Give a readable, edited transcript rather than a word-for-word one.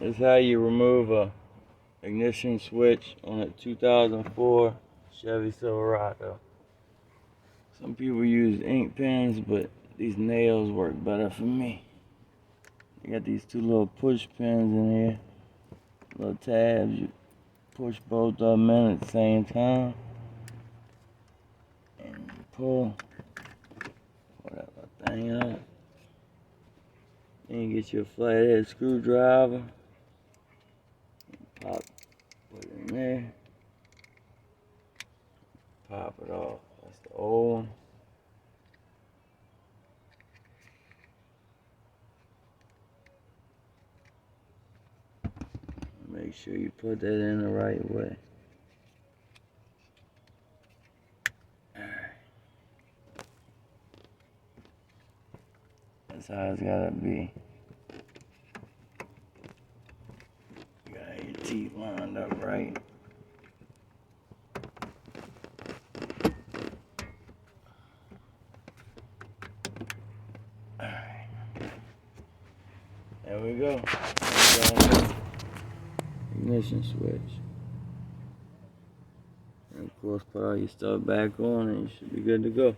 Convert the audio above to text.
This is how you remove a ignition switch on a 2004 Chevy Silverado. Some people use ink pens, but these nails work better for me. You got these two little push pins in here, little tabs. You push both of them in at the same time, and you pull whatever thing up. Then you get your flathead screwdriver, put it in there, pop it off. That's the old one. Make sure you put that in the right way. That's how it's gotta be. You got your teeth lined up right. Alright. There we go. Ignition switch. And of course, put all your stuff back on and you should be good to go.